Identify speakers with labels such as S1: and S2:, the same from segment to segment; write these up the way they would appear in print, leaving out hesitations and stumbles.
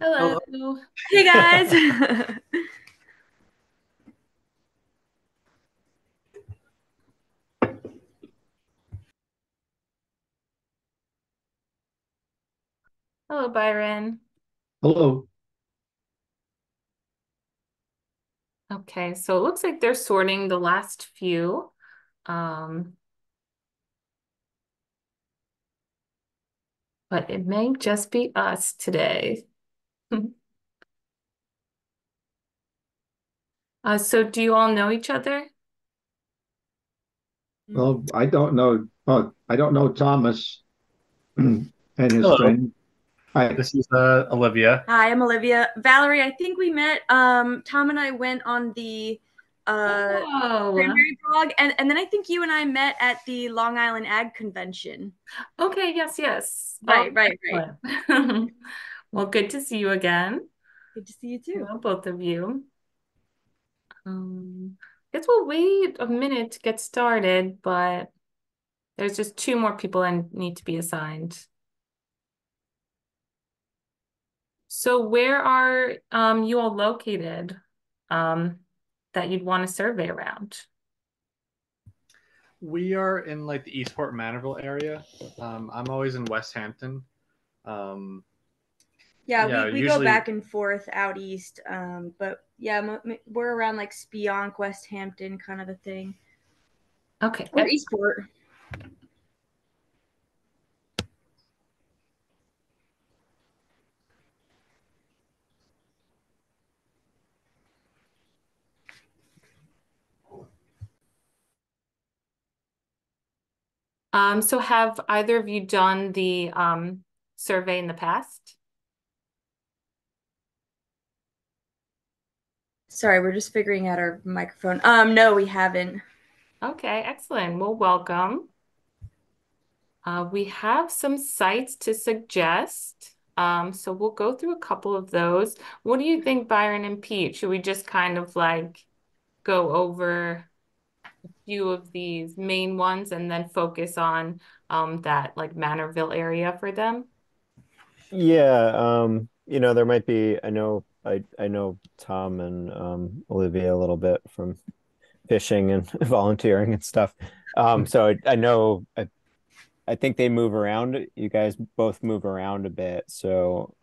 S1: Hello.
S2: Hello.
S1: Hey guys. Hello, Byron.
S2: Hello.
S1: Okay, so it looks like they're sorting the last few. Um, but it may just be us today. So do you all know each other?
S2: Well, I don't know. Well, I don't know Thomas and his
S3: Hello,
S2: friend. Hi.
S3: this is Olivia.
S1: Hi, I'm Olivia. Valerie, I think we met. Tom and I went on the
S3: Oh,
S1: Cranberry Bog, and then I think you and I met at the Long Island Ag Convention.
S3: okay, yes, yes.
S1: Right.
S3: Excellent. Well, good to see you again.
S1: Good to see you too.
S3: Well, both of you. Guess we'll wait a minute to get started, but there's just two more people that need to be assigned. So where are you all located um, that you'd want to survey around?
S4: We are in like the Eastport Manorville area. I'm always in West Hampton. Um,
S1: Yeah,
S4: yeah,
S1: we go
S4: usually
S1: back and forth out east, but yeah, we're around like Spionk, West Hampton, kind of a thing,
S3: Okay.
S1: or Eastport.
S3: So have either of you done the survey in the past?
S1: Sorry, we're just figuring out our microphone. No, we haven't.
S3: Okay, excellent. Well, welcome. We have some sites to suggest. So we'll go through a couple of those. What do you think, Byron and Pete? Should we just kind of like go over a few of these main ones and then focus on that like Manorville area for them?
S5: Yeah, there might be I know Tom and Olivia a little bit from fishing and volunteering and stuff. So I think they move around. You guys both move around a bit. So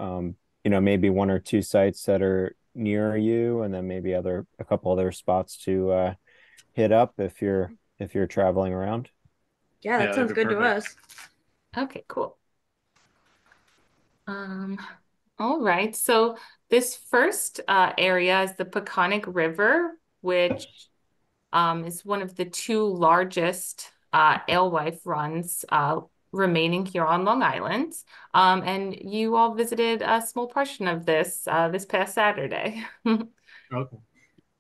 S5: maybe one or two sites that are near you and then maybe a couple other spots to hit up if you're traveling around.
S1: Yeah, that
S4: yeah, that'd
S1: sounds
S4: be
S1: good to
S4: perfect.
S1: us.
S3: Okay, cool. Um, all right. So this first area is the Peconic River, which is one of the two largest alewife runs remaining here on Long Island. And you all visited a small portion of this past Saturday.
S4: Okay.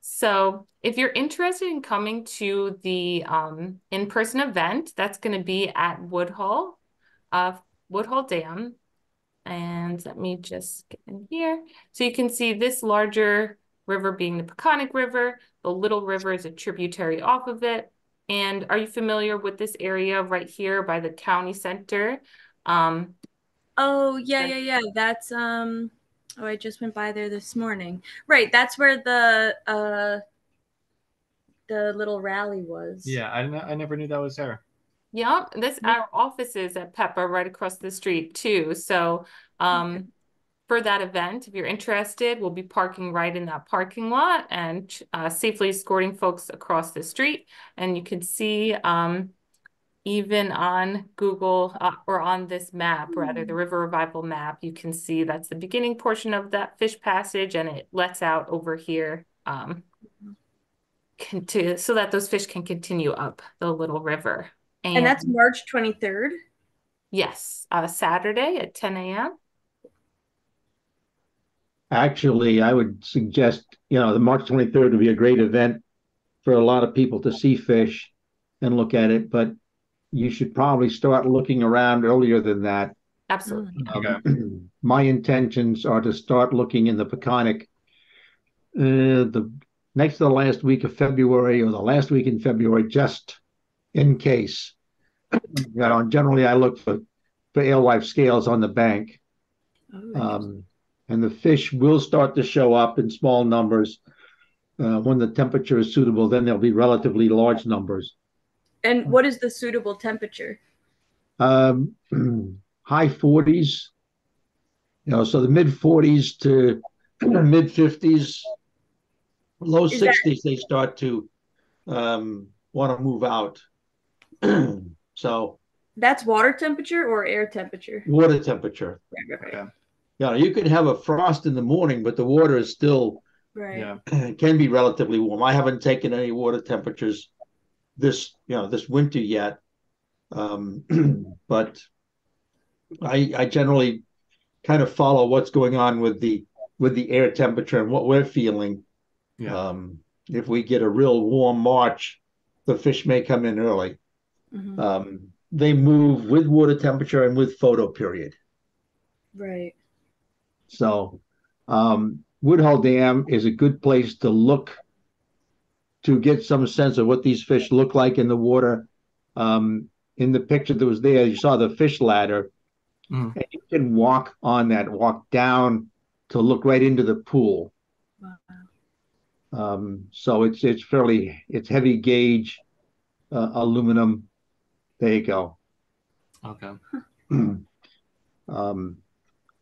S3: So if you're interested in coming to the in-person event, that's going to be at uh, Woodhull Dam. And let me just get in here. So you can see this larger river being the Peconic River. The Little River is a tributary off of it. And are you familiar with this area right here by the county center? Um,
S1: Oh, yeah. That's oh, I just went by there this morning. Right, that's where the little rally was.
S4: Yeah, I never knew that was there.
S3: yeah, this our offices at Peppa right across the street too. So
S1: Okay.
S3: for that event, if you're interested, we'll be parking right in that parking lot and safely escorting folks across the street. And you can see even on Google or on this map, rather, the River Revival map, you can see that's the beginning portion of that fish passage and it lets out over here so that those fish can continue up the little river.
S1: And that's
S3: And
S1: March 23rd.
S3: yes, Saturday at 10 a.m.
S2: Actually, I would suggest, the March 23rd would be a great event for a lot of people to see fish and look at it, but you should probably start looking around earlier than that.
S1: Oh,
S3: Absolutely.
S4: Okay.
S2: My intentions are to start looking in the Peconic the next to the last week of February or the last week in February, just in case.
S4: Okay.
S2: Generally I look for alewife scales on the bank.
S1: oh, interesting.
S2: Um, and the fish will start to show up in small numbers. When the temperature is suitable, then there'll be relatively large numbers.
S1: And what is the suitable temperature?
S2: Um, high 40s, so the mid 40s to mid 50s, low
S1: Is that
S2: 60s, they start to want to move out. So
S1: that's water temperature or air temperature?
S2: water temperature.
S1: Right.
S4: Okay.
S2: You can have a frost in the morning, but the water is still
S1: Right.
S4: Yeah.
S2: can be relatively warm. I haven't taken any water temperatures this winter yet, but I generally kind of follow what's going on with the air temperature and what we're feeling.
S4: Yeah.
S2: If we get a real warm March, the fish may come in early.
S1: Mhm.
S2: They move with water temperature and with photo period.
S1: Right.
S2: So Woodhull Dam is a good place to look to get some sense of what these fish look like in the water. In the picture that was there, you saw the fish ladder,
S4: Mhm.
S2: and you can walk on that, walk down to look right into the pool.
S1: Wow.
S2: So it's heavy gauge aluminum. There you go.
S4: Okay.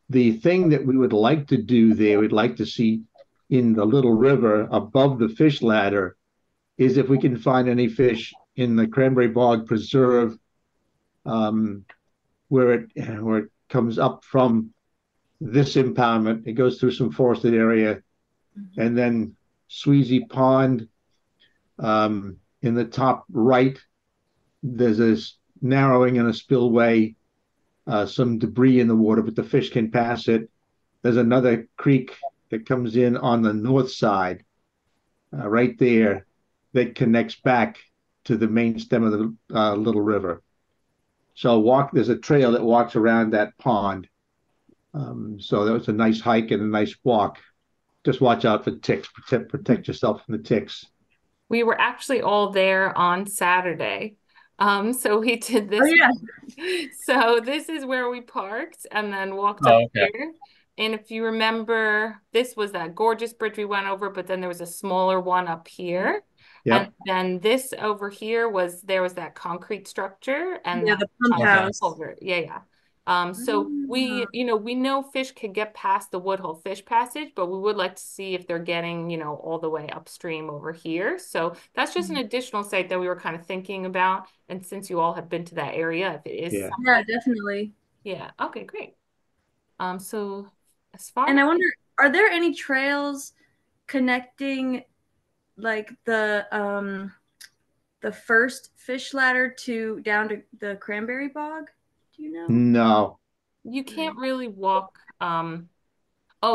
S2: The thing that we would like to do there, we'd like to see in the little river above the fish ladder, is if we can find any fish in the Cranberry Bog Preserve, where it comes up from this impoundment. It goes through some forested area, and then Sweezy Pond. In the top right, there's a narrowing and a spillway, some debris in the water, but the fish can pass it. There's another creek that comes in on the north side, right there, that connects back to the main stem of the Little River. So there's a trail that walks around that pond. So that was a nice hike and a nice walk. Just watch out for ticks. Protect yourself from the ticks.
S3: We were actually all there on Saturday. So we did this.
S1: Oh yeah.
S3: So this is where we parked and then walked up
S4: Oh, okay.
S3: here. And if you remember, this was that gorgeous bridge we went over, but then there was a smaller one up here.
S2: Yep.
S3: And then this over here there was that concrete structure and
S1: Yeah,
S3: that
S1: the pump
S4: Okay.
S1: house.
S3: culvert. Yeah. So we know fish could get past the Woodhull Fish Passage, but we would like to see if they're getting, all the way upstream over here. So that's just an additional site that we were kind of thinking about. And since you all have been to that area, if it is
S2: Yeah.
S1: Yeah, definitely.
S3: yeah, okay, great. So as far
S1: And I wonder, are there any trails connecting like the first fish ladder to down to the Cranberry Bog? Do you know?
S2: No,
S3: you can't really walk, oh,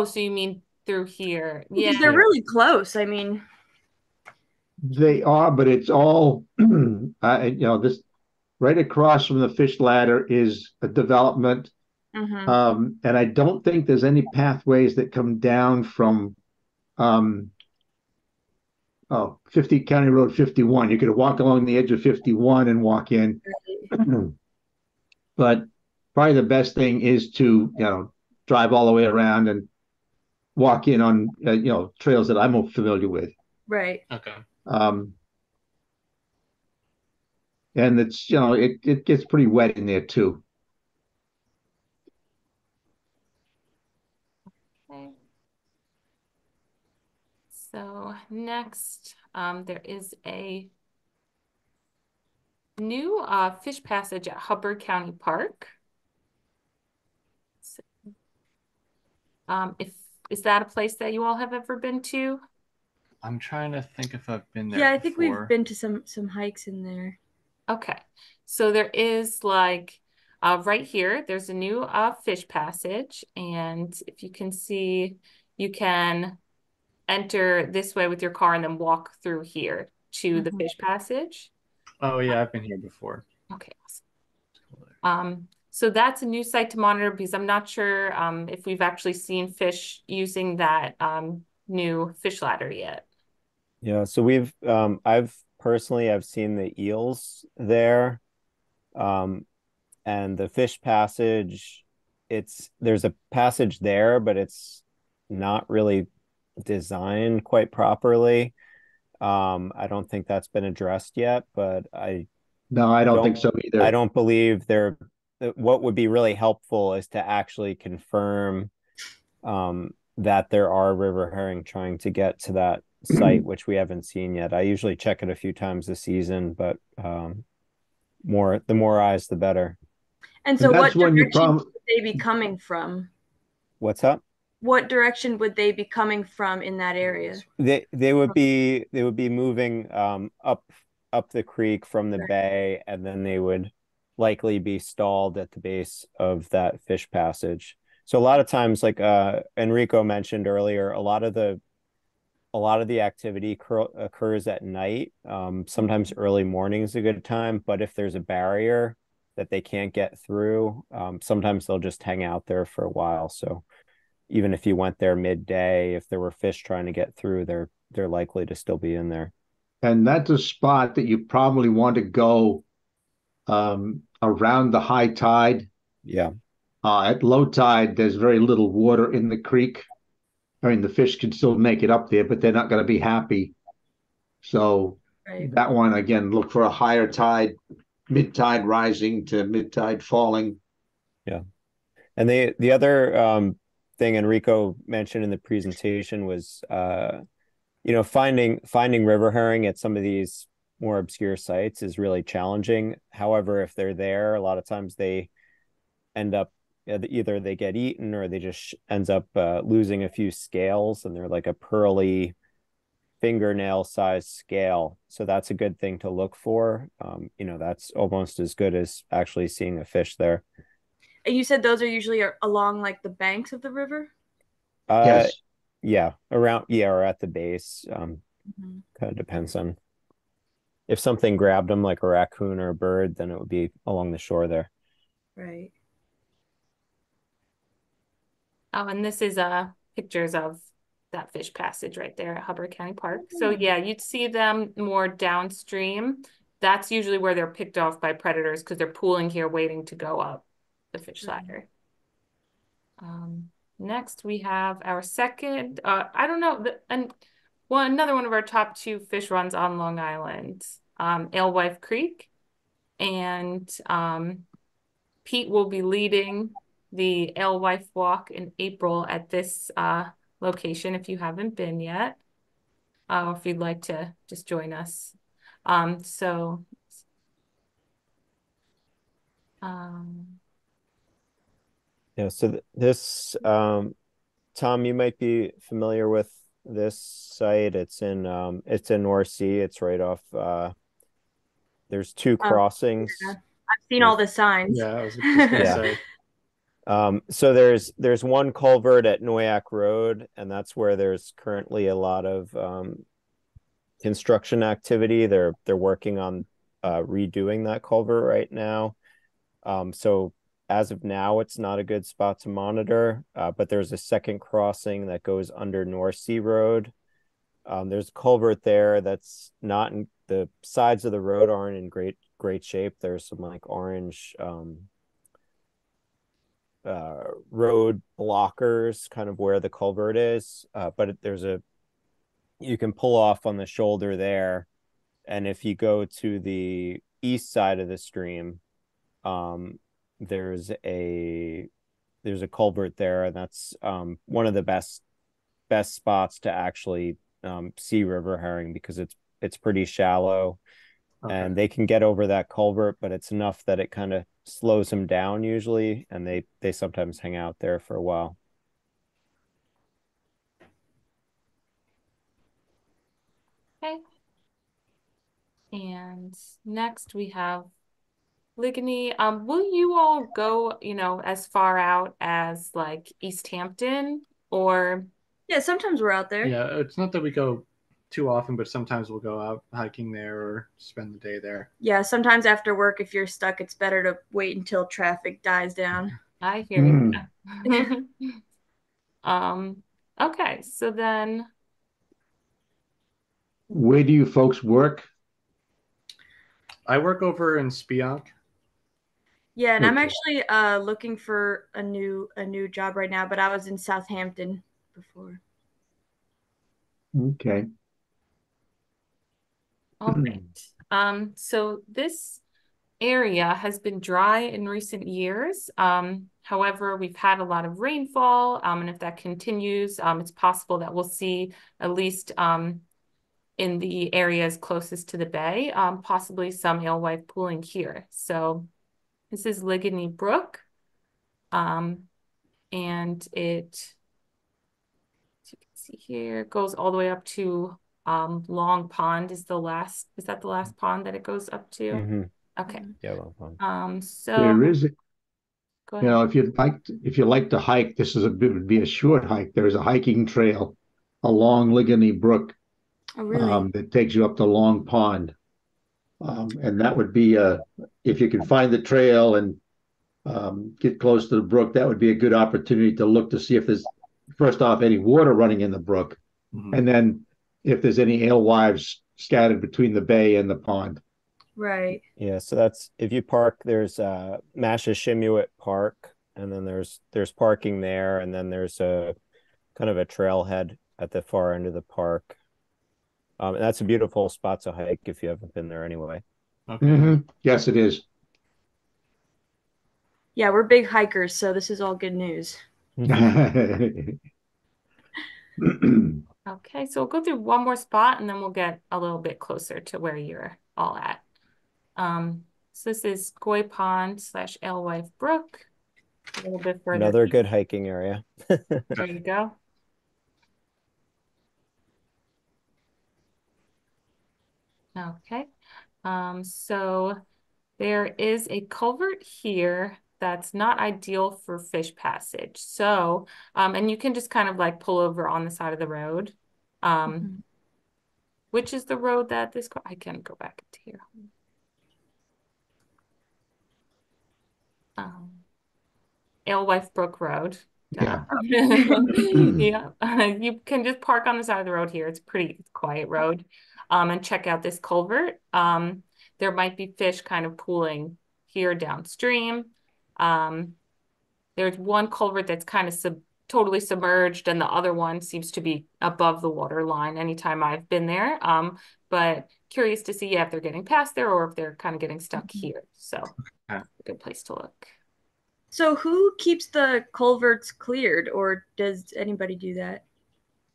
S3: so you mean through here?
S1: Because
S3: Yeah.
S1: they're really close. I mean,
S2: they are, but it's all this right across from the fish ladder is a development. And I don't think there's any pathways that come down from 50 County Road 51. You could walk along the edge of 51 and walk in. But probably the best thing is to, drive all the way around and walk in on, trails that I'm familiar with.
S1: right.
S4: Okay.
S2: And it's, it gets pretty wet in there too.
S3: Okay. So next, there is a new fish passage at Hubbard County Park. So, is that a place that you all have ever been to?
S4: I'm trying to think if I've been there
S1: Yeah, I think
S4: before.
S1: we've been to some hikes in there.
S3: Okay, so there is like right here, there's a new fish passage, and if you can see, you can enter this way with your car and then walk through here to the fish passage.
S4: Oh yeah, I've been here before.
S3: Okay, awesome. So that's a new site to monitor because I'm not sure if we've actually seen fish using that new fish ladder yet.
S5: Yeah, so I've seen the eels there. And the fish passage there's a passage there, but it's not really designed quite properly. I don't think that's been addressed yet, but
S2: No, I don't think so
S5: I
S2: either.
S5: don't believe what would be really helpful is to actually confirm that there are river herring trying to get to that site, which we haven't seen yet. I usually check it a few times this season, but the more eyes, the better.
S1: And
S2: And
S1: so
S2: that's
S1: what
S2: when you
S1: direction
S2: probably,
S1: would they be coming from?
S5: What's up?
S1: What direction would they be coming from in that area?
S5: They would be moving up the creek from the bay, and then they would likely be stalled at the base of that fish passage. So a lot of times, like Enrico mentioned earlier, a lot of the activity occurs at night. Sometimes early morning is a good time, but if there's a barrier that they can't get through, sometimes they'll just hang out there for a while. So even if you went there midday, if there were fish trying to get through, they're likely to still be in there.
S2: and that's a spot that you probably want to go around the high tide.
S5: Yeah.
S2: At low tide, there's very little water in the creek. I mean, the fish can still make it up there, but they're not going to be happy. So
S1: Right.
S2: that one, again, look for a higher tide, mid tide rising to mid tide falling.
S5: Yeah. And the other thing Enrico mentioned in the presentation was finding river herring at some of these more obscure sites is really challenging. However, if they're there, a lot of times they end up either they get eaten or they just ends up losing a few scales, and they're like a pearly fingernail sized scale. So that's a good thing to look for. That's almost as good as actually seeing a fish there.
S1: And you said those are usually along like the banks of the river?
S2: Yes.
S5: Yeah, or at the base.
S1: Mm-hmm.
S5: Kind of depends on if something grabbed them, like a raccoon or a bird, then it would be along the shore there.
S1: Right.
S3: Oh, and this is pictures of that fish passage right there at Hubbard County Park. So yeah, you'd see them more downstream. That's usually where they're picked off by predators because they're pooling here waiting to go up the fish ladder. Next we have our second, I don't know, another one of our top 2 fish runs on Long Island, Alewife Creek. And Pete will be leading the Alewife Walk in April at this location if you haven't been yet, or if you'd like to just join us.
S5: Yeah, so this Tom, you might be familiar with this site. It's in North Sea. It's right off there's 2 crossings.
S1: Yeah. I've seen all the signs.
S4: Yeah, I was just gonna say.
S5: So there's one culvert at Noyak Road, and that's where there's currently a lot of construction activity. They're working on redoing that culvert right now. So as of now, it's not a good spot to monitor, but there's a second crossing that goes under North Sea Road. There's a culvert there that's not in the sides of the road aren't in great shape. There's some like orange road blockers kind of where the culvert is, but you can pull off on the shoulder there, and if you go to the east side of the stream, there's a culvert there, and that's one of the best spots to actually see river herring because it's pretty shallow. Okay. And they can get over that culvert, but it's enough that it kind of slows them down usually, and they sometimes hang out there for a while.
S3: Okay. And next we have Ligony. Will you all go, as far out as like East Hampton or?
S1: Yeah, sometimes we're out there.
S4: Yeah, it's not that we go too often, but sometimes we'll go out hiking there or spend the day there.
S1: Yeah, sometimes after work, if you're stuck, it's better to wait until traffic dies down.
S3: I hear you. Okay, so then.
S2: Where do you folks work?
S4: I work over in Spionk.
S1: Yeah, and I'm
S2: Okay.
S1: actually looking for a new job right now, but I was in Southampton before.
S2: Okay.
S3: All right. So this area has been dry in recent years. However, we've had a lot of rainfall, and if that continues, it's possible that we'll see at least in the areas closest to the bay, possibly some alewife pooling here. So this is Ligony Brook, and it, as you can see here, goes all the way up to Long Pond is that the last pond that it goes up to?
S5: Mm-hmm.
S3: Okay.
S5: Yeah, well, fun.
S2: There
S3: So
S2: is,
S3: go ahead.
S2: if you like to hike, this is would be a short hike. There is a hiking trail along Ligony Brook
S1: Oh, really?
S2: that takes you up to Long Pond. And that would be if you can find the trail and get close to the brook, that would be a good opportunity to look to see if there's first off any water running in the brook, and then if there's any alewives scattered between the bay and the pond.
S1: Right.
S5: Yeah, so that's if you park, there's Mashashimuit Park, and then there's parking there, and then there's a kind of a trailhead at the far end of the park. And that's a beautiful spot to hike if you haven't been there anyway.
S4: Okay.
S2: Mm-hmm. Yes, it is.
S1: Yeah, we're big hikers, so this is all good news.
S3: Okay, so we'll go through one more spot and then we'll get a little bit closer to where you're all at. So this is Goy Pond / Alewife Brook. A little bit further.
S5: Another good hiking area.
S3: There you go. Okay. So there is a culvert here that's not ideal for fish passage. So, and you can just kind of like pull over on the side of the road. Which is the road that I can go back to here. Alewife Brook Road.
S2: Yeah.
S3: Yeah. You can just park on the side of the road here. It's pretty quiet road. And check out this culvert. There might be fish kind of pooling here downstream. There's one culvert that's kind of totally submerged, and the other one seems to be above the water line anytime I've been there. But curious to see if they're getting past there or if they're kind of getting stuck here. So a good place to look.
S1: So who keeps the culverts cleared, or does anybody do that?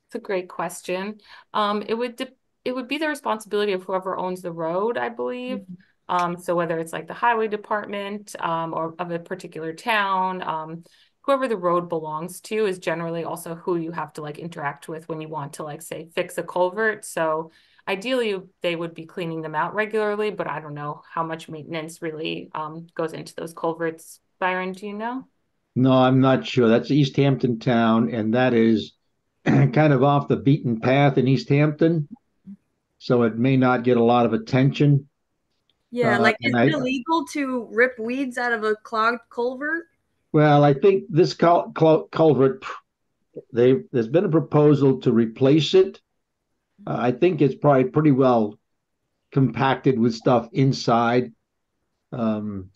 S3: It's a great question. It would be the responsibility of whoever owns the road, I believe. So whether it's like the highway department or of a particular town, whoever the road belongs to is generally also who you have to like interact with when you want to like say fix a culvert. So ideally they would be cleaning them out regularly, but I don't know how much maintenance really goes into those culverts. Byron, do you know?
S2: No, I'm not sure. That's East Hampton Town, and that is kind of off the beaten path in East Hampton, so it may not get a lot of attention.
S1: Yeah, like is
S2: and
S1: it illegal to rip weeds out of a clogged culvert?
S2: Well, I think this culvert, there's been a proposal to replace it. I think it's probably pretty well compacted with stuff inside.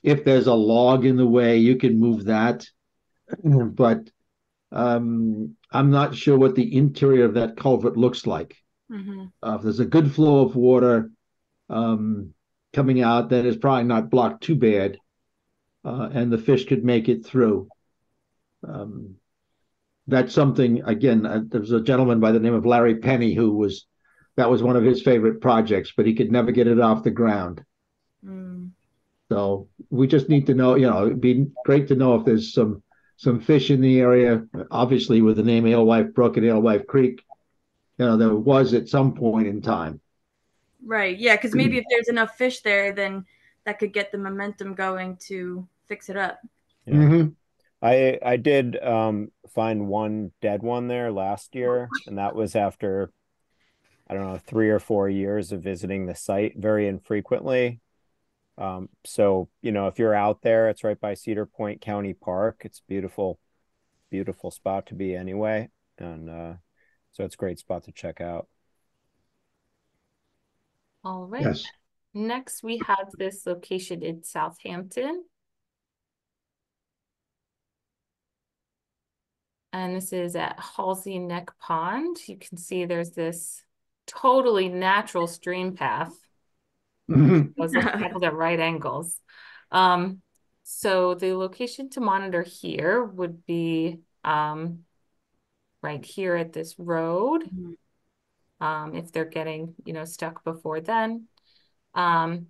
S2: If there's a log in the way, you can move that. But I'm not sure what the interior of that culvert looks like. If there's a good flow of water coming out, then it's probably not blocked too bad, and the fish could make it through. That's something, again, there was a gentleman by the name of Larry Penny that was one of his favorite projects, but he could never get it off the ground. So we just need to know, it'd be great to know if there's some fish in the area, obviously with the name Alewife Brook and Alewife Creek, there was at some point in time.
S1: Right. Yeah, because maybe if there's enough fish there, then that could get the momentum going to fix it up.
S5: Yeah.
S2: Mm-hmm.
S5: I did find one dead one there last year, and that was after, I don't know, 3 or 4 years of visiting the site very infrequently. So, if you're out there, it's right by Cedar Point County Park. It's beautiful, beautiful spot to be anyway. And so it's a great spot to check out.
S3: All right.
S2: Yes.
S3: Next, we have this location in Southampton. And this is at Halsey Neck Pond. You can see there's this totally natural stream path. Those are traveled at right angles. So the location to monitor here would be right here at this road. If they're getting, stuck before then. And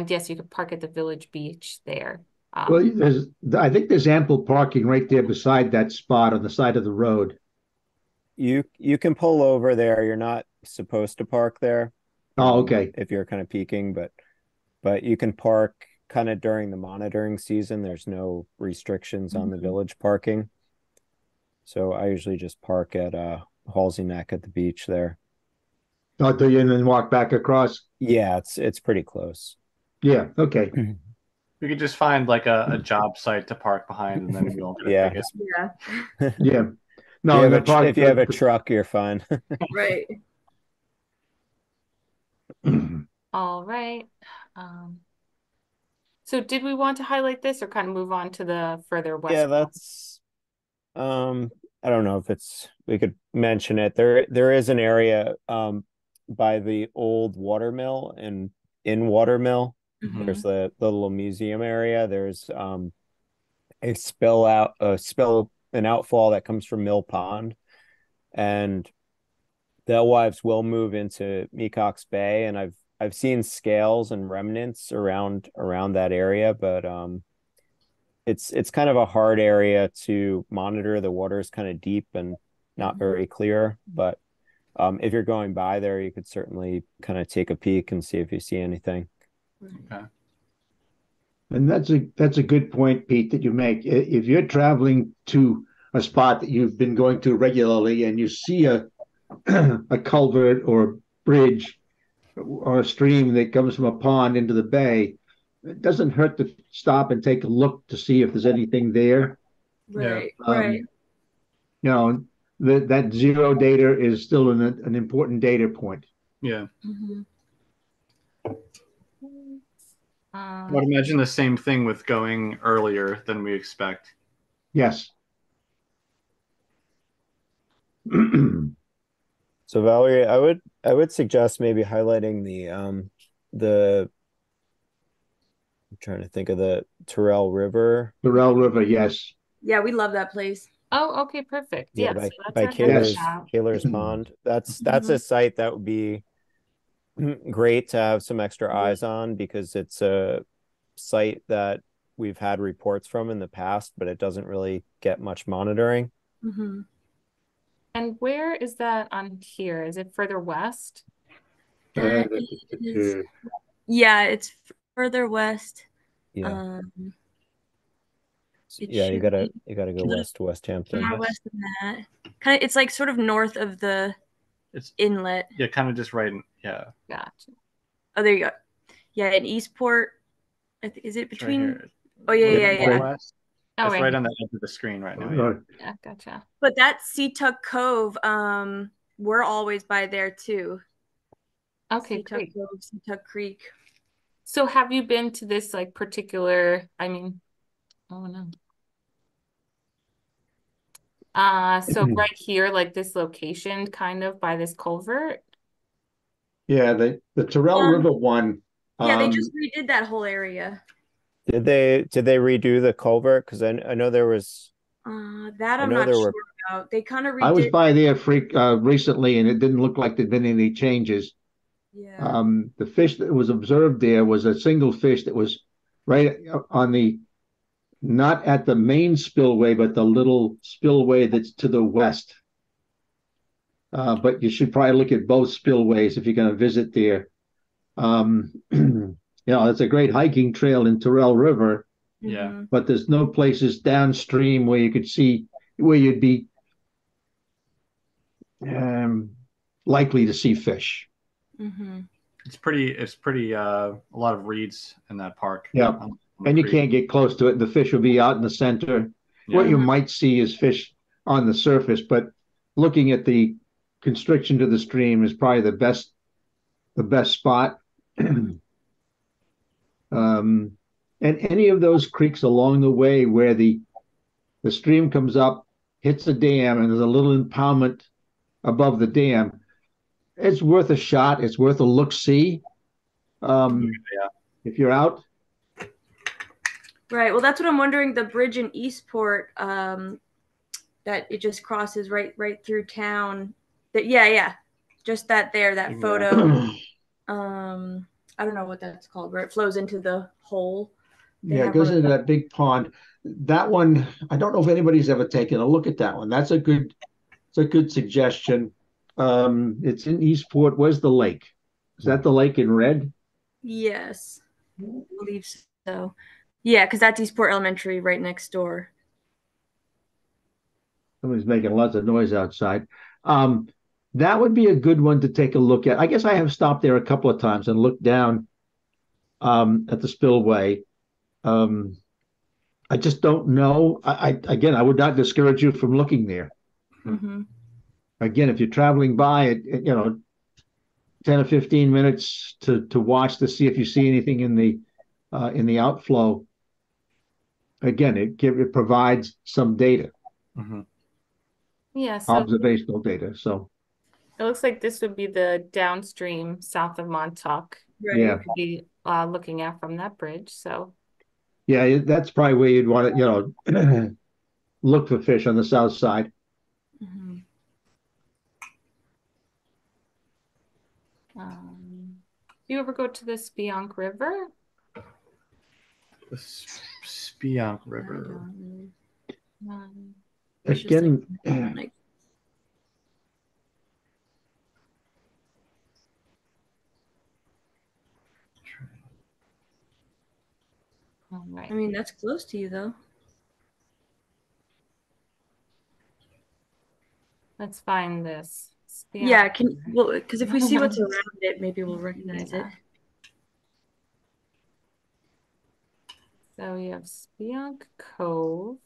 S3: yes, you could park at the Village Beach there.
S2: Well, I think there's ample parking right there beside that spot on the side of the road.
S5: You can pull over there. You're not supposed to park there.
S2: Oh, okay.
S5: If you're kind of peaking, but you can park kind of during the monitoring season. There's no restrictions on the village parking. So I usually just park at Halsey Neck at the beach there.
S2: Oh, do you and then walk back across?
S5: Yeah, it's pretty close.
S2: Yeah, okay.
S4: We could just find like a job site to park behind, and then we won't get a ticket.
S1: Yeah.
S2: Yeah. No,
S5: if you have a truck, you're fine.
S1: Right.
S3: All right. So did we want to highlight this or kind of move on to the further west?
S5: Yeah, that's I don't know if we could mention it. There is an area by the old watermill and in Watermill. There's the little museum area. There's an outfall that comes from Mill Pond, and the Alewives will move into Mecox Bay, and I've seen scales and remnants around that area, but it's kind of a hard area to monitor. The water is kind of deep and not very clear, but if you're going by there, you could certainly kind of take a peek and see if you see anything.
S4: Okay.
S2: And that's a good point, Pete, that you make. If you're traveling to a spot that you've been going to regularly and you see a culvert or bridge or a stream that comes from a pond into the bay, it doesn't hurt to stop and take a look to see if there's anything there.
S1: Right.
S2: That zero data is still an important data point.
S4: Yeah.
S3: I
S4: I would imagine the same thing with going earlier than we expect.
S2: Yes.
S5: So Valerie, I would suggest maybe highlighting the I'm trying to think of the Tyrrell River.
S2: Tyrrell River, yes.
S1: Yeah, we love that place.
S3: Oh, okay, perfect. Yeah,
S5: by,
S3: so that's
S5: by
S3: our
S5: Kaler's,
S3: habitat.
S5: Kaler's Pond. That's a site that would be great to have some extra eyes on, because it's a site that we've had reports from in the past, but it doesn't really get much monitoring.
S3: And where is that on here? Is it further west?
S1: Yeah, it's further west.
S5: Yeah.
S1: It
S5: Yeah, you
S1: should
S5: gotta
S1: be
S5: go west to West Hampton.
S1: far west of that. Kind of, it's like sort of north of the
S4: It's
S1: inlet.
S4: yeah, kind of just right. Yeah.
S3: Gotcha.
S1: Oh, there you go. Yeah, in Eastport. Is it
S4: It's right
S1: between?
S4: here.
S1: Oh, yeah.
S4: West.
S3: Oh,
S4: It's
S3: right.
S4: right on the edge of the screen right now.
S3: Yeah, gotcha.
S1: But that Seatuck Cove, we're always by there too.
S3: Okay,
S1: Seatuck
S3: great.
S1: Cove, Seatuck Creek.
S3: So have you been to this like particular, oh no. So right here, like this location kind of by this culvert?
S2: Yeah, the Tyrrell River one.
S1: Yeah, they just redid that whole area.
S5: Did they redo the culvert? Because I know there was.
S1: That I'm
S5: know
S1: not
S5: there
S1: sure
S5: were-
S1: about. They kind of redid.
S2: I was by there recently, and it didn't look like there'd been any changes.
S1: Yeah.
S2: The fish that was observed there was a single fish that was right on not at the main spillway, but the little spillway that's to the west. But you should probably look at both spillways if you're going to visit there. It's a great hiking trail in Tyrrell River.
S4: Yeah.
S2: But there's no places downstream where you could see where you'd be likely to see fish.
S4: It's pretty a lot of reeds in that park.
S2: Yeah.
S4: On the
S2: And you
S4: creek.
S2: can't get close to it. The fish will be out in the center.
S4: Yeah.
S2: What you might see is fish on the surface, but looking at the constriction to the stream is probably the best spot. And any of those creeks along the way where the stream comes up hits the dam, and there's a little impoundment above the dam. It's worth a shot. It's worth a look-see.
S4: Yeah.
S2: If you're out.
S1: Right. Well, that's what I'm wondering. The bridge in Eastport, that it just crosses right through town. Yeah, just that
S4: Yeah.
S1: photo. I don't know what that's called, where it flows into the hole.
S2: Yeah, it goes into that big pond. That one, I don't know if anybody's ever taken a look at that one. It's a good suggestion. It's in Eastport. Where's the lake? Is that the lake in red?
S1: Yes, I believe so. Yeah, because that's Eastport Elementary right next door.
S2: Somebody's making lots of noise outside. That would be a good one to take a look at. I guess I have stopped there a couple of times and looked down at the spillway. I just don't know. Again, I would not discourage you from looking there.
S1: Mm-hmm.
S2: Again, if you're traveling by it, 10 or 15 minutes to watch to see if you see anything in the outflow. Again, it provides some data.
S4: Mm-hmm.
S3: Yeah, so
S2: Observational data. So
S3: it looks like this would be the downstream south of Montauk.
S1: Right.
S2: yeah,
S3: Could be looking at from that bridge. So
S2: yeah, that's probably where you'd want to, look for fish on the south side.
S1: Mm-hmm.
S3: Do you ever go to the Spionk River?
S4: The Spionk River.
S2: Again,
S3: All right.
S1: I mean, that's close to you, though.
S3: Let's find this. Spionk
S1: Yeah,
S3: River.
S1: because if we see what's around it, maybe we'll recognize it.
S3: So we have Spionk Cove.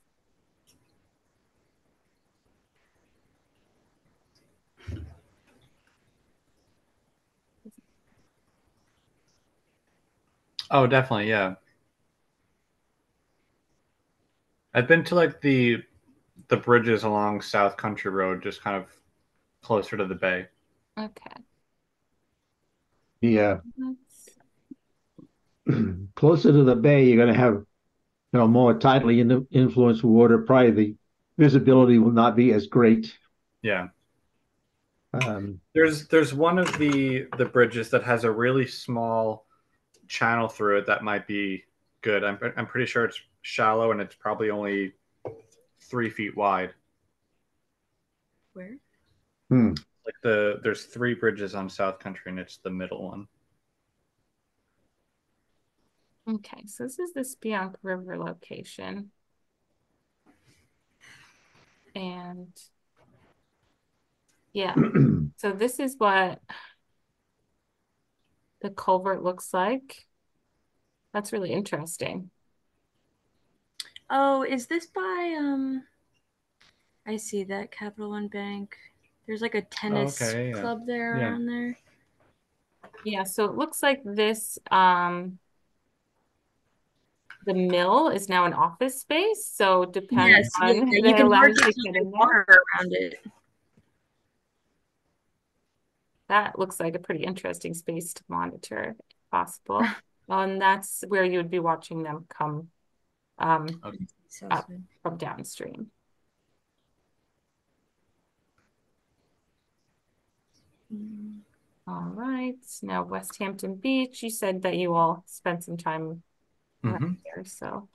S4: Oh, definitely, yeah. I've been to like the bridges along South Country Road, just kind of closer to the bay.
S3: Okay.
S2: yeah, closer to the bay, you're going to have more tidally influenced water. Probably the visibility will not be as great.
S4: Yeah. There's one of the bridges that has a really small channel through it that might be good. I'm pretty sure it's shallow and it's probably only 3 feet wide.
S1: Where?
S4: Like there's 3 bridges on South Country and it's the middle one.
S3: Okay, so this is the Spionk River location. And yeah, so this is what the culvert looks like. That's really interesting.
S1: Oh, is this by I see that Capital One Bank. There's like a tennis club there around there.
S3: Yeah, so it looks like this the mill is now an office space, so depends on
S1: you can
S3: allowed
S1: hardly
S3: to
S1: see
S3: get
S1: the
S3: in there.
S1: water around it.
S3: That looks like a pretty interesting space to monitor, if possible. And that's where you would be watching them come up from downstream. All right. Now West Hampton Beach. You said that you all spent some time right there, so.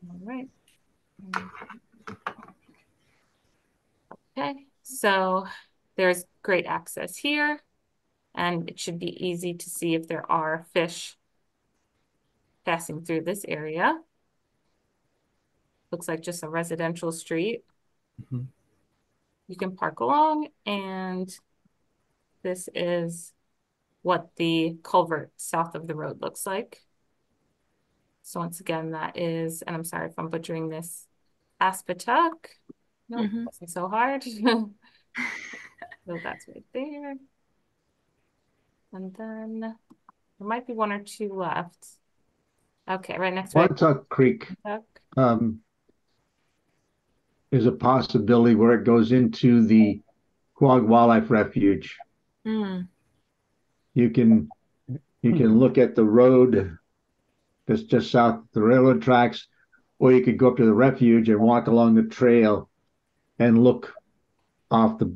S3: All right. Okay, so there's great access here, and it should be easy to see if there are fish passing through this area. Looks like just a residential street. You can park along, and this is what the culvert south of the road looks like. So once again, that is, and I'm sorry if I'm butchering this, Aspatuck. No, it wasn't so hard. So that's right there. And then there might be one or two left. Okay, right next to it.
S2: Montauk Creek
S3: Montauk.
S2: is a possibility where it goes into the Quogue Wildlife Refuge.
S1: Mm.
S2: You can look at the road that's just south of the railroad tracks, or you could go up to the refuge and walk along the trail and look off the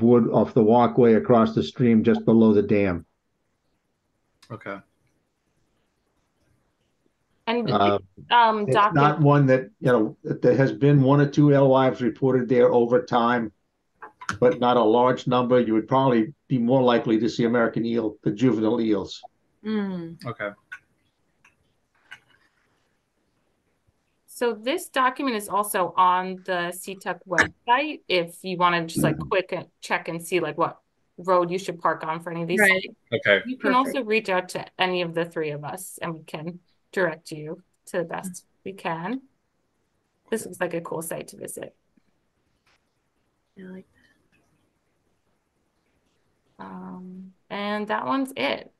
S2: walkway across the stream just below the dam.
S4: Okay.
S3: And
S2: It's not one that, there has been one or two alewives reported there over time, but not a large number. You would probably be more likely to see American eel, the juvenile eels.
S1: Mm.
S4: Okay.
S3: So this document is also on the CTUC website if you want to just like quick check and see like what road you should park on for any of these.
S1: Right.
S4: Okay.
S3: You can
S1: Perfect.
S3: also reach out to any of the three of us and we can direct you to the best we can. This looks like a cool site to visit.
S1: I like that.
S3: And that one's it.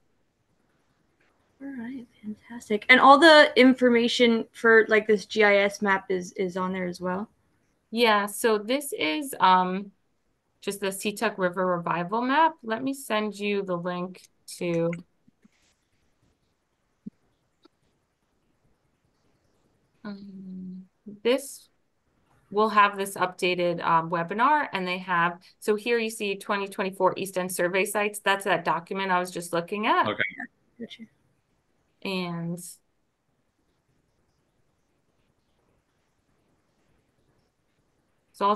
S1: All right, fantastic. And all the information for like this GIS map is on there as well.
S3: Yeah, so this is just the Seatuck River Revival map. Let me send you the link to this. We'll have this updated webinar, and they have, so here you see 2024 East End survey sites. That's that document I was just looking at.
S4: Okay.
S1: Gotcha.
S3: And so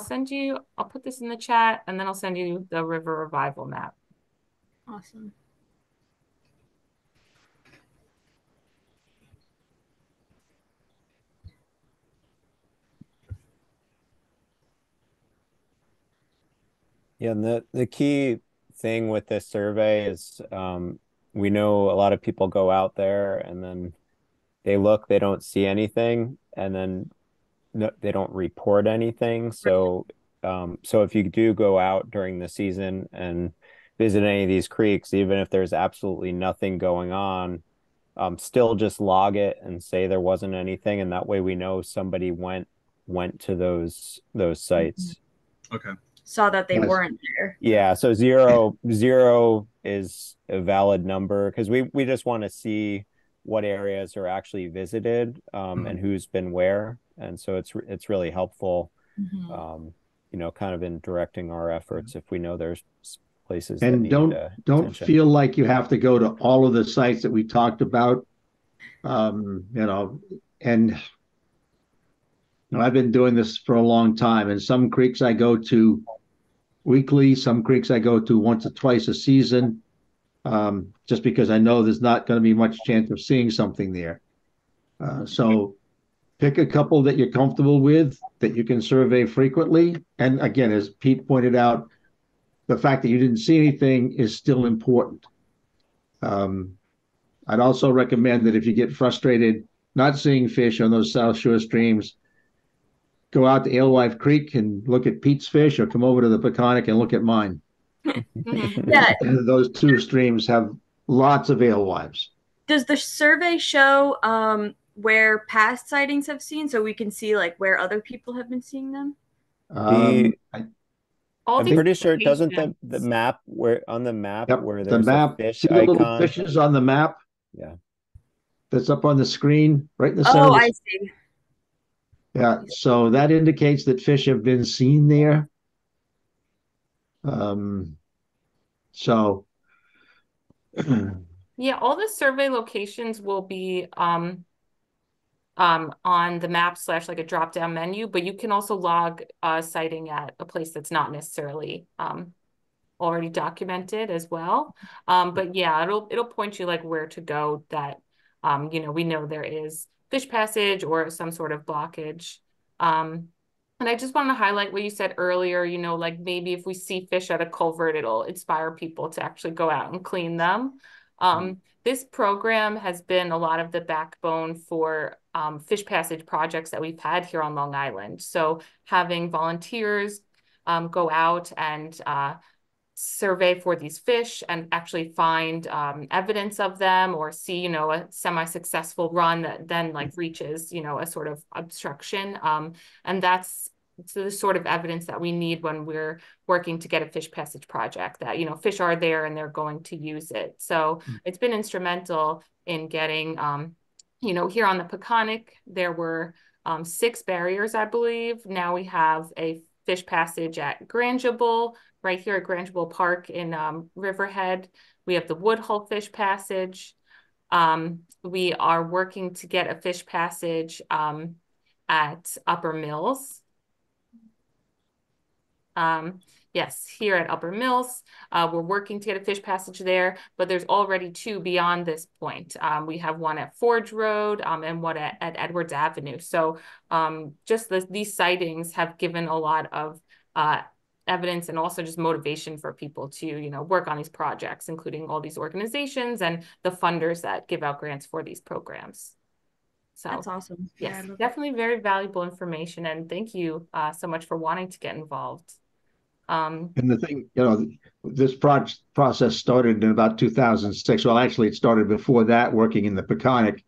S3: I'll put this in the chat, and then I'll send you the River Revival map.
S1: Awesome.
S5: Yeah, and the key thing with this survey is we know a lot of people go out there and then they look, they don't see anything, and then they don't report anything. So so if you do go out during the season and visit any of these creeks, even if there's absolutely nothing going on, still just log it and say there wasn't anything, and that way we know somebody went to those sites.
S4: Okay.
S1: Saw that they
S2: Yes.
S1: weren't there.
S5: Yeah, so zero is a valid number because we just want to see what areas are actually visited and who's been where, and so it's really helpful, kind of in directing our efforts if we know there's places that
S2: And
S5: need
S2: don't
S5: attention.
S2: feel like you have to go to all of the sites that we talked about. And I've been doing this for a long time, and some creeks I go to weekly, some creeks I go to once or twice a season, just because I know there's not going to be much chance of seeing something there. So pick a couple that you're comfortable with, that you can survey frequently. And again, as Pete pointed out, the fact that you didn't see anything is still important. I'd also recommend that if you get frustrated not seeing fish on those South Shore streams, go out to Alewife Creek and look at Pete's fish, or come over to the Peconic and look at mine.
S1: Yeah.
S2: Those two streams have lots of alewives.
S1: Does the survey show where past sightings have seen, so we can see like where other people have been seeing them?
S5: I'm
S3: these
S5: pretty sure it doesn't the
S3: locations-
S5: map where on the map
S2: Yep,
S5: where
S2: the
S5: there's
S2: map.
S5: a fish
S2: See the little
S5: icon.
S2: fishes on the map?
S5: Yeah.
S2: That's up on the screen, right in the center.
S1: Oh,
S2: of the-
S1: I see.
S2: Yeah, so that indicates that fish have been seen there. So
S3: Yeah, all the survey locations will be on the map / like a drop down menu, but you can also log a sighting at a place that's not necessarily already documented as well. But yeah, it'll point you like where to go that we know there is fish passage or some sort of blockage. And I just want to highlight what you said earlier, like maybe if we see fish at a culvert, it'll inspire people to actually go out and clean them. This program has been a lot of the backbone for fish passage projects that we've had here on Long Island. So having volunteers go out and survey for these fish and actually find evidence of them, or see, you know, a semi-successful run that then like reaches, you know, a sort of obstruction. And that's the sort of evidence that we need when we're working to get a fish passage project, that, you know, fish are there and they're going to use it. So it's been instrumental in getting, you know, here on the Peconic, there were 6 barriers, I believe. Now we have a fish passage at Grangeable, right here at Grangeable Park in Riverhead. We have the Woodhull Fish Passage. We are working to get a fish passage at Upper Mills. Yes, here at Upper Mills, we're working to get a fish passage there, but there's already 2 beyond this point. We have one at Forge Road and one at Edwards Avenue. So just these sightings have given a lot of evidence and also just motivation for people to, you know, work on these projects, including all these organizations and the funders that give out grants for these programs. So
S1: That's awesome.
S3: yes,
S1: Yeah,
S3: definitely very valuable information. And thank you so much for wanting to get involved.
S2: And the thing, you know, this process started in about 2006. Well, actually, it started before that, working in the Peconic.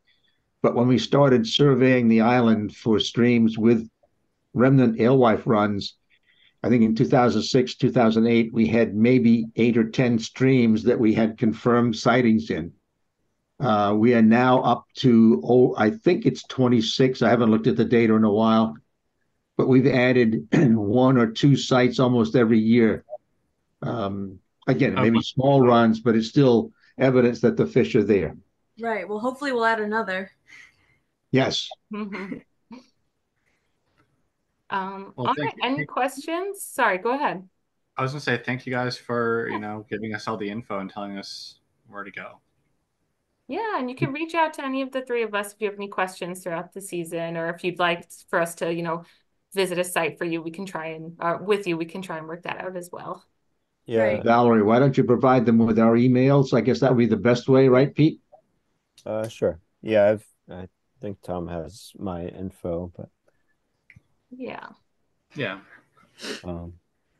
S2: But when we started surveying the island for streams with remnant alewife runs, I think in 2006, 2008, we had maybe 8 or 10 streams that we had confirmed sightings in. We are now up to, I think it's 26. I haven't looked at the data in a while, but we've added 1 or 2 sites almost every year. Again, maybe small runs, but it's still evidence that the fish are there.
S1: right. Well, hopefully we'll add another.
S2: Yes.
S3: All right, any questions? Sorry, go ahead.
S4: I was gonna say thank you guys for, you know, giving us all the info and telling us where to go.
S3: Yeah, and you can reach out to any of the 3 of us if you have any questions throughout the season, or if you'd like for us to, you know, visit a site for you, we can try and with you, we can try and work that out as well.
S5: Yeah.
S1: Right.
S2: Valerie, why don't you provide them with our emails? I guess that would be the best way, right, Pete?
S5: Sure. Yeah, I think Tom has my info, but
S3: Yeah.
S4: Yeah.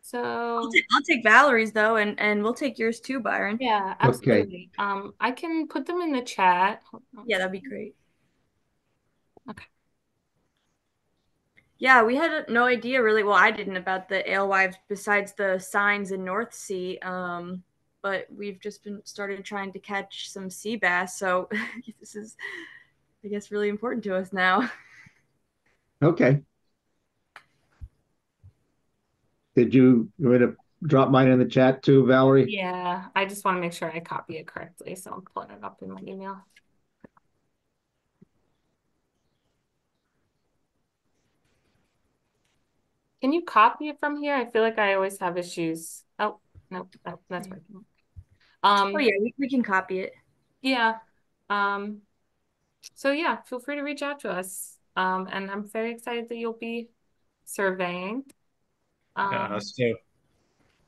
S3: So
S1: I'll take Valerie's though, and we'll take yours too, Byron.
S3: yeah, absolutely. I can put them in the chat.
S1: Yeah, that'd be great.
S3: Okay.
S1: Yeah, we had no idea really. Well, I didn't, about the alewives besides the signs in North Sea. But we've just started trying to catch some sea bass. So this is, I guess, really important to us now.
S2: Okay. Did you want to drop mine in the chat too, Valerie?
S3: Yeah, I just want to make sure I copy it correctly, so I'm pulling it up in my email. Can you copy it from here? I feel like I always have issues. Oh, no, that's working.
S1: Oh yeah, we can copy it.
S3: Yeah. So yeah, feel free to reach out to us. And I'm very excited that you'll be surveying.
S4: Yeah, us too.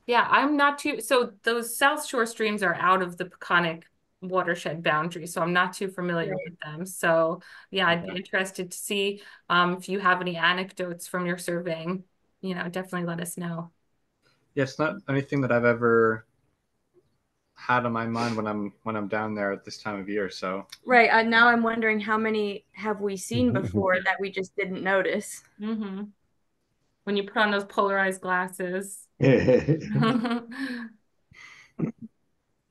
S3: Yeah, I'm not too, so those South Shore streams are out of the Peconic watershed boundary, so I'm not too familiar with them. So yeah, I'd be interested to see if you have any anecdotes from your surveying, you know, definitely let us know.
S4: Yeah, it's not anything that I've ever had on my mind when I'm down there at this time of year. So
S1: right, now I'm wondering how many have we seen before that we just didn't notice.
S3: When you put on those polarized glasses.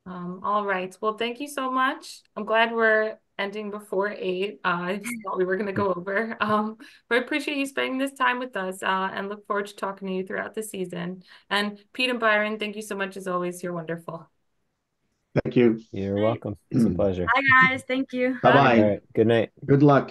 S3: All right. Well, thank you so much. I'm glad we're ending before 8. I thought we were going to go over. But I appreciate you spending this time with us and look forward to talking to you throughout the season. And Pete and Byron, thank you so much as always. You're wonderful.
S2: Thank you.
S5: You're welcome. It's a pleasure.
S1: Bye, guys. Thank you.
S2: Bye-bye.
S5: All right. Good night.
S2: Good luck.